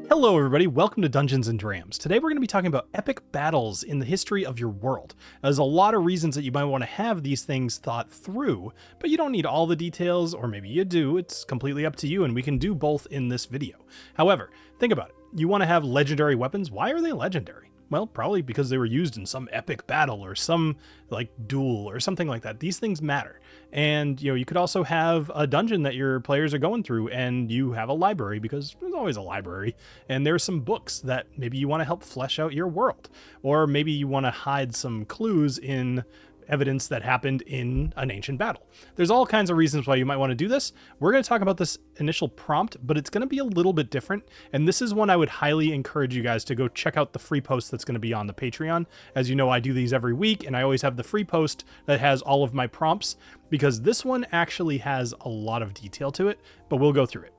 Hello everybody, welcome to Dungeons & Drams. Today we're going to be talking about epic battles in the history of your world. There's a lot of reasons that you might want to have these things thought through, but you don't need all the details, or maybe you do. It's completely up to you, and we can do both in this video. However, think about it. You want to have legendary weapons. Why are they legendary? Well, probably because they were used in some epic battle or some like duel or something like that. These things matter. And, you could also have a dungeon that your players are going through and you have a library, because there's always a library, and there's some books that maybe you want to help flesh out your world. Or maybe you want to hide some clues in evidence that happened in an ancient battle. There's all kinds of reasons why you might want to do this. We're going to talk about this initial prompt, but it's going to be a little bit different. And this is one I would highly encourage you guys to go check out the free post that's going to be on the Patreon. As you know, I do these every week, and I always have the free post that has all of my prompts, because this one actually has a lot of detail to it, but we'll go through it.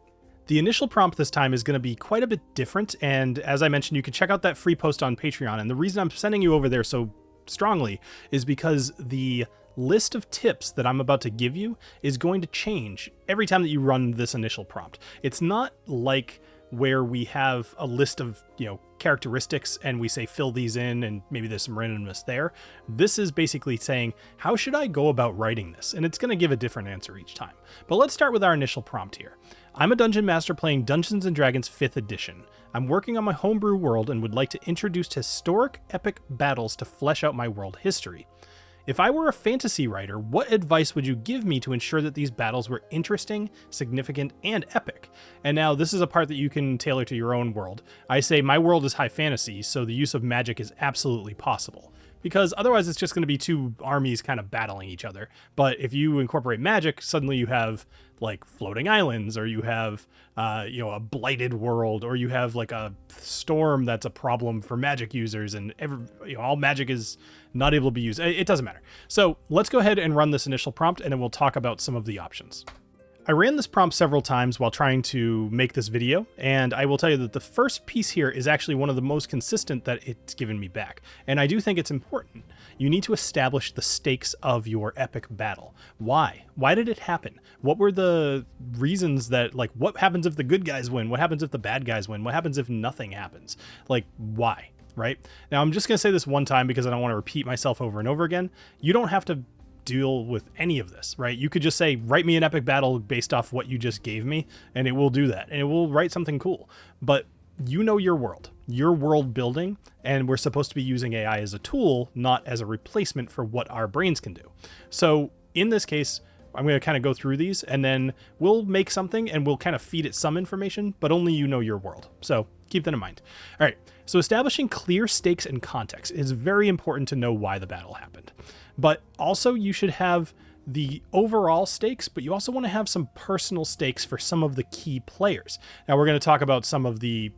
The initial prompt this time is going to be quite a bit different. And as I mentioned, you can check out that free post on Patreon. And the reason I'm sending you over there so strongly is because the list of tips that I'm about to give you is going to change every time that you run this initial prompt. It's not like where we have a list of, characteristics and we say fill these in and maybe there's some randomness there. This is basically saying, how should I go about writing this? And it's going to give a different answer each time. But let's start with our initial prompt here. I'm a dungeon master playing Dungeons & Dragons 5th edition. I'm working on my homebrew world and would like to introduce historic epic battles to flesh out my world history. If I were a fantasy writer, what advice would you give me to ensure that these battles were interesting, significant, and epic? And now this is a part that you can tailor to your own world. I say my world is high fantasy, so the use of magic is absolutely possible, because otherwise it's just going to be two armies kind of battling each other. But if you incorporate magic, suddenly you have like floating islands, or you have a blighted world, or you have like a storm that's a problem for magic users, and all magic is not able to be used. It doesn't matter. So let's go ahead and run this initial prompt, and then we'll talk about some of the options. I ran this prompt several times while trying to make this video, and I will tell you that the first piece here is actually one of the most consistent that it's given me back. And I do think it's important. You need to establish the stakes of your epic battle. Why? Why did it happen? What were the reasons that, like, what happens if the good guys win? What happens if the bad guys win? What happens if nothing happens? Like, why? Right? Now, I'm just going to say this one time because I don't want to repeat myself over and over again. You don't have to deal with any of this, right? You could just say, write me an epic battle based off what you just gave me, and it will do that, and it will write something cool. But you know your world building, and we're supposed to be using AI as a tool, not as a replacement for what our brains can do. So in this case, I'm going to kind of go through these, and then we'll make something and we'll kind of feed it some information, but only you know your world. So keep that in mind. All right. So establishing clear stakes and context is very important to know why the battle happened. But also you should have the overall stakes, but you also want to have some personal stakes for some of the key players. Now we're going to talk about some of the,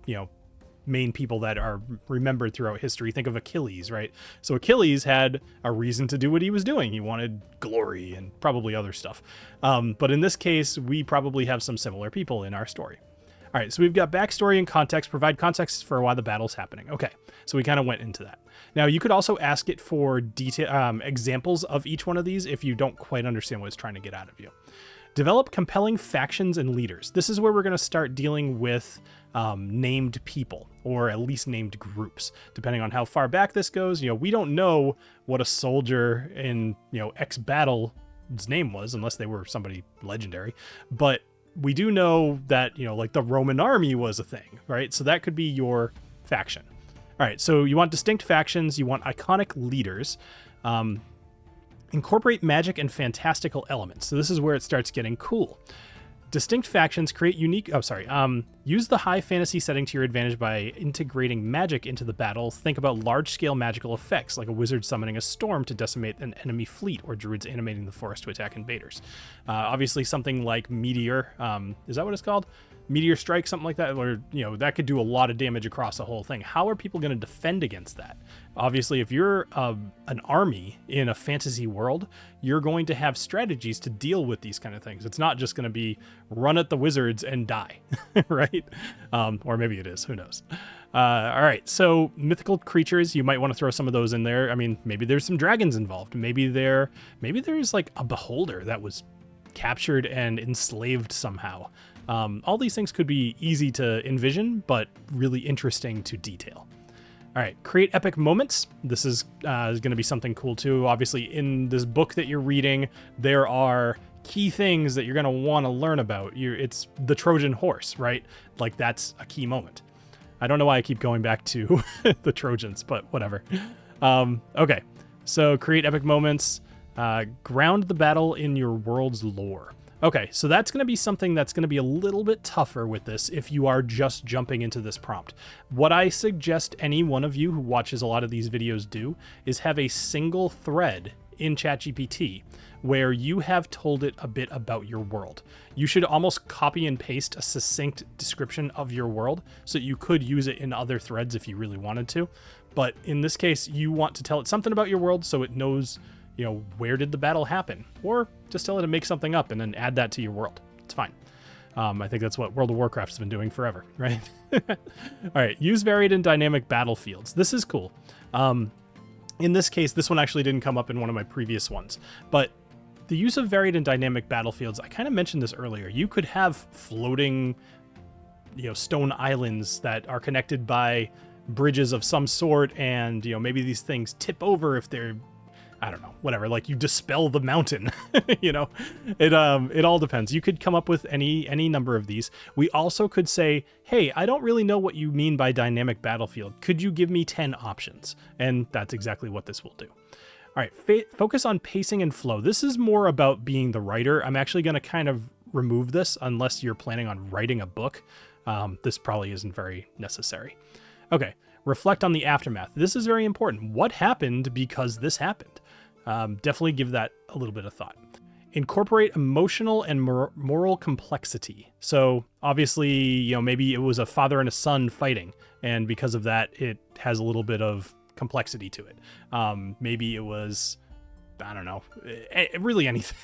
main people that are remembered throughout history. Think of Achilles, right? So Achilles had a reason to do what he was doing. He wanted glory and probably other stuff. But in this case, we probably have some similar people in our story. All right, so we've got backstory and context, provide context for why the battle's happening. Okay, so we kind of went into that. Now, you could also ask it for examples of each one of these if you don't quite understand what it's trying to get out of you. Develop compelling factions and leaders. This is where we're going to start dealing with named people, or at least named groups, depending on how far back this goes. We don't know what a soldier in, X battle's name was, unless they were somebody legendary, but we do know that, like the Roman army was a thing, right? So that could be your faction. All right, so you want distinct factions, you want iconic leaders, incorporate magic and fantastical elements. So this is where it starts getting cool. Distinct factions create unique, use the high fantasy setting to your advantage by integrating magic into the battle. Think about large-scale magical effects, like a wizard summoning a storm to decimate an enemy fleet, or druids animating the forest to attack invaders. Obviously something like Meteor, is that what it's called? Meteor strike, something like that, where, that could do a lot of damage across the whole thing. How are people going to defend against that? Obviously, if you're an army in a fantasy world, you're going to have strategies to deal with these kind of things. It's not just going to be run at the wizards and die, right? Or maybe it is, who knows? All right, so mythical creatures, you might want to throw some of those in there. I mean, maybe there's some dragons involved. Maybe there's like a beholder that was captured and enslaved somehow. All these things could be easy to envision, but really interesting to detail. All right, create epic moments. This is going to be something cool too. Obviously, in this book that you're reading, there are key things that you're going to want to learn about. It's the Trojan horse, right? Like, that's a key moment. I don't know why I keep going back to the Trojans, but whatever. Okay, so create epic moments. Ground the battle in your world's lore. Okay, so that's going to be something that's going to be a little bit tougher with this if you are just jumping into this prompt. What I suggest any one of you who watches a lot of these videos do is have a single thread in ChatGPT where you have told it a bit about your world. You should almost copy and paste a succinct description of your world so that you could use it in other threads if you really wanted to. But in this case, you want to tell it something about your world so it knows, you know, where did the battle happen? Or just tell it to make something up and then add that to your world. It's fine. I think that's what World of Warcraft's been doing forever, right? All right, use varied and dynamic battlefields. This is cool. In this case, this one actually didn't come up in one of my previous ones, but the use of varied and dynamic battlefields, I kind of mentioned this earlier. You could have floating, you know, stone islands that are connected by bridges of some sort, and, you know, maybe these things tip over if they're, I don't know, whatever, like you dispel the mountain. You know, it all depends. You could come up with any number of these. We also could say, hey, I don't really know what you mean by dynamic battlefield. Could you give me 10 options? And that's exactly what this will do. All right, focus on pacing and flow. This is more about being the writer. I'm actually going to kind of remove this unless you're planning on writing a book. This probably isn't very necessary. Okay, reflect on the aftermath. This is very important. What happened because this happened? Definitely give that a little bit of thought. Incorporate emotional and moral complexity. So obviously, you know, maybe it was a father and a son fighting, and because of that, it has a little bit of complexity to it. Maybe it was, I don't know, really anything.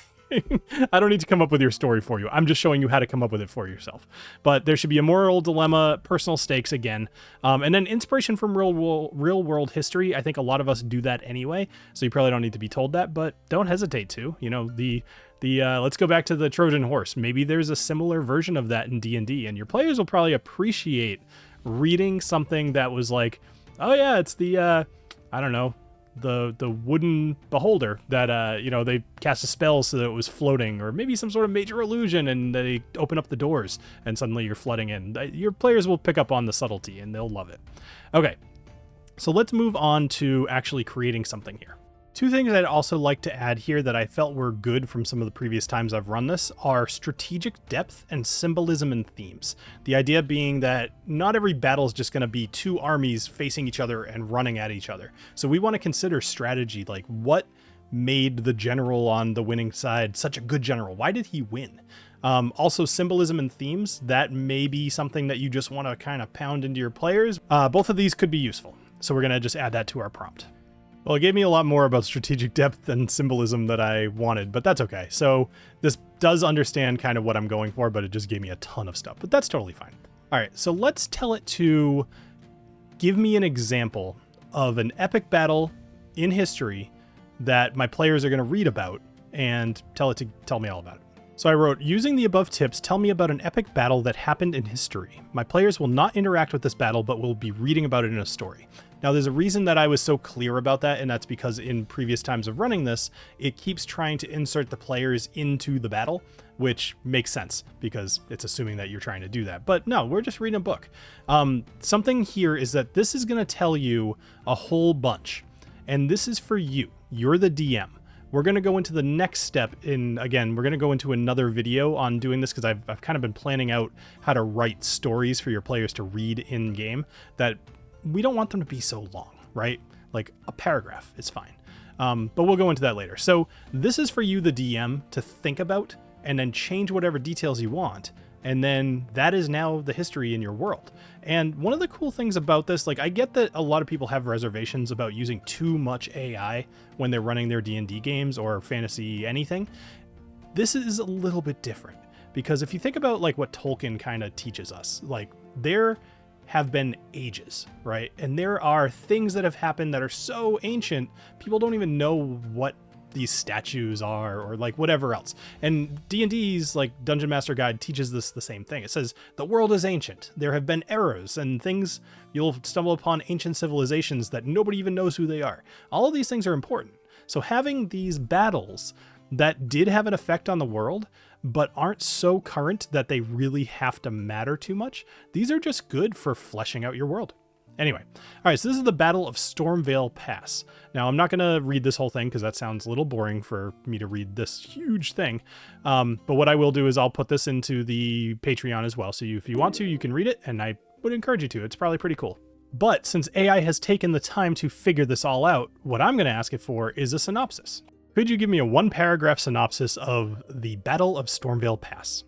I don't need to come up with your story for you. I'm just showing you how to come up with it for yourself. But there should be a moral dilemma, personal stakes again, and then inspiration from real world history. I think a lot of us do that anyway, so you probably don't need to be told that, but don't hesitate to. You know, the let's go back to the Trojan horse. Maybe there's a similar version of that in D&D, and your players will probably appreciate reading something that was like, oh yeah, it's the I don't know, the wooden beholder that you know, they cast a spell so that it was floating, or maybe some sort of major illusion and they open up the doors and suddenly you're flooding in. Your players will pick up on the subtlety and they'll love it. Okay, so let's move on to actually creating something here. Two things I'd also like to add here that I felt were good from some of the previous times I've run this are strategic depth and symbolism and themes. The idea being that not every battle is just going to be two armies facing each other and running at each other. So we want to consider strategy, like what made the general on the winning side such a good general? Why did he win? Also, symbolism and themes, that may be something that you just want to kind of pound into your players. Both of these could be useful. So we're going to just add that to our prompt. Well, it gave me a lot more about strategic depth and symbolism that I wanted, but that's okay. So this does understand kind of what I'm going for, but it just gave me a ton of stuff, but that's totally fine. All right, so let's tell it to give me an example of an epic battle in history that my players are going to read about, and tell it to tell me all about it. So I wrote, using the above tips, tell me about an epic battle that happened in history. My players will not interact with this battle, but will be reading about it in a story. Now, there's a reason that I was so clear about that, and that's because in previous times of running this, it keeps trying to insert the players into the battle, which makes sense because it's assuming that you're trying to do that. But no, we're just reading a book. Something here is that this is going to tell you a whole bunch, and this is for you. You're the DM. We're going to go into the next step again, we're going to go into another video on doing this because I've kind of been planning out how to write stories for your players to read in game that we don't want them to be so long, right? Like a paragraph is fine. But we'll go into that later. So this is for you, the DM, to think about and then change whatever details you want. And then that is now the history in your world. And one of the cool things about this, like I get that a lot of people have reservations about using too much AI when they're running their D&D games or fantasy anything. This is a little bit different because if you think about like what Tolkien kind of teaches us, like there have been ages, right? And there are things that have happened that are so ancient, people don't even know what these statues are, or like whatever else. And D&D's like Dungeon Master Guide teaches this the same thing. It says the world is ancient. There have been eras and things. You'll stumble upon ancient civilizations that nobody even knows who they are. All of these things are important. So having these battles that did have an effect on the world, but aren't so current that they really have to matter too much, these are just good for fleshing out your world. Anyway, all right, so this is the Battle of Stormveil Pass. Now, I'm not going to read this whole thing because that sounds a little boring for me to read this huge thing. But what I will do is I'll put this into the Patreon as well. So if you want to, you can read it, and I would encourage you to. It's probably pretty cool. But since AI has taken the time to figure this all out, what I'm going to ask it for is a synopsis. Could you give me a one-paragraph synopsis of the Battle of Stormveil Pass?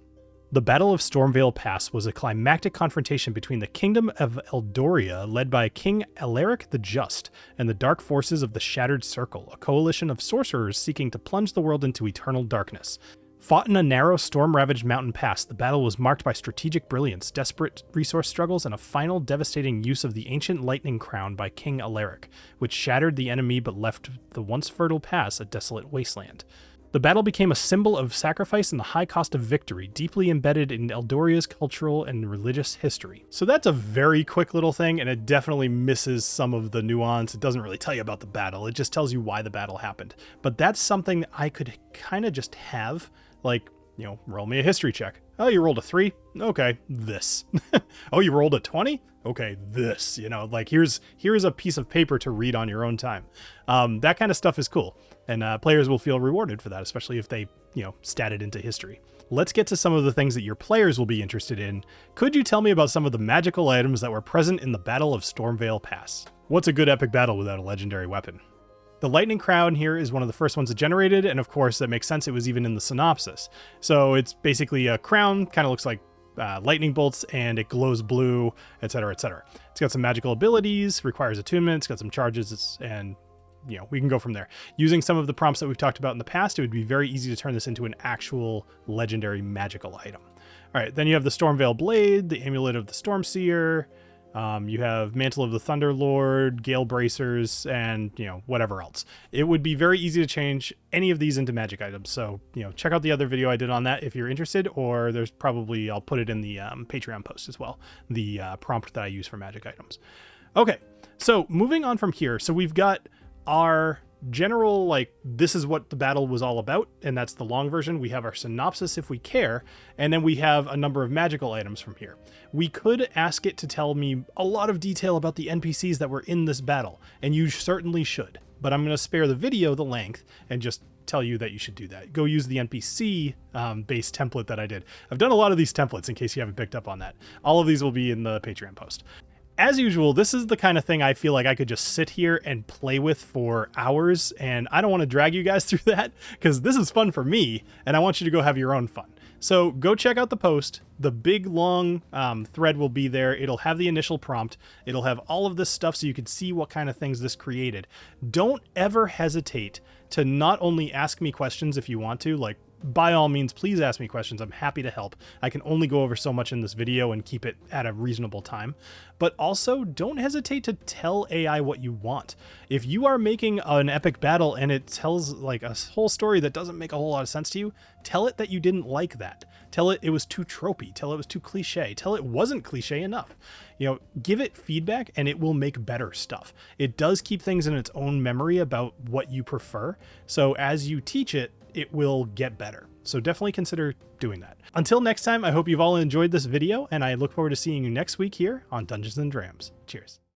The Battle of Stormveil Pass was a climactic confrontation between the Kingdom of Eldoria, led by King Alaric the Just, and the dark forces of the Shattered Circle, a coalition of sorcerers seeking to plunge the world into eternal darkness. Fought in a narrow, storm-ravaged mountain pass, the battle was marked by strategic brilliance, desperate resource struggles, and a final devastating use of the ancient lightning crown by King Alaric, which shattered the enemy but left the once fertile pass a desolate wasteland. The battle became a symbol of sacrifice and the high cost of victory, deeply embedded in Eldoria's cultural and religious history. So that's a very quick little thing, and it definitely misses some of the nuance. It doesn't really tell you about the battle. It just tells you why the battle happened. But that's something I could kind of just have, like, you know, roll me a history check. Oh, you rolled a 3? Okay, this. Oh, you rolled a 20? Okay, this. You know, like here's a piece of paper to read on your own time. That kind of stuff is cool. And players will feel rewarded for that, especially if they, you know, stat it into history. Let's get to some of the things that your players will be interested in. Could you tell me about some of the magical items that were present in the Battle of Stormveil Pass? What's a good epic battle without a legendary weapon? The lightning crown here is one of the first ones that generated, and of course that makes sense, it was even in the synopsis. So it's basically a crown, kind of looks like lightning bolts, and it glows blue, etc., etc. It's got some magical abilities, requires attunement, it's got some charges, and you know, we can go from there. Using some of the prompts that we've talked about in the past, it would be very easy to turn this into an actual legendary magical item. All right, then you have the Stormveil Blade, the Amulet of the Stormseer, you have Mantle of the Thunderlord, Gale Bracers, and, you know, whatever else. It would be very easy to change any of these into magic items. So, you know, check out the other video I did on that if you're interested, or there's probably, I'll put it in the Patreon post as well, the prompt that I use for magic items. Okay, so moving on from here. So we've got our general, like, this is what the battle was all about, and that's the long version. We have our synopsis if we care, and then we have a number of magical items from here. We could ask it to tell me a lot of detail about the NPCs that were in this battle, and you certainly should, but I'm going to spare the video the length and just tell you that you should do that. Go use the NPC based template that I did. I've done a lot of these templates in case you haven't picked up on that. All of these will be in the Patreon post. As usual, this is the kind of thing I feel like I could just sit here and play with for hours, and I don't want to drag you guys through that because this is fun for me, and I want you to go have your own fun. So go check out the post. The big long thread will be there. It'll have the initial prompt. It'll have all of this stuff so you can see what kind of things this created. Don't ever hesitate to not only ask me questions if you want to, like, by all means, please ask me questions. I'm happy to help. I can only go over so much in this video and keep it at a reasonable time. But also, don't hesitate to tell AI what you want. If you are making an epic battle and it tells like a whole story that doesn't make a whole lot of sense to you, tell it that you didn't like that. Tell it was too tropey. Tell it was too cliche. Tell it wasn't cliche enough. You know, give it feedback and it will make better stuff. It does keep things in its own memory about what you prefer. So as you teach it, it will get better. So definitely consider doing that. Until next time, I hope you've all enjoyed this video, and I look forward to seeing you next week here on Dungeons & Drams. Cheers.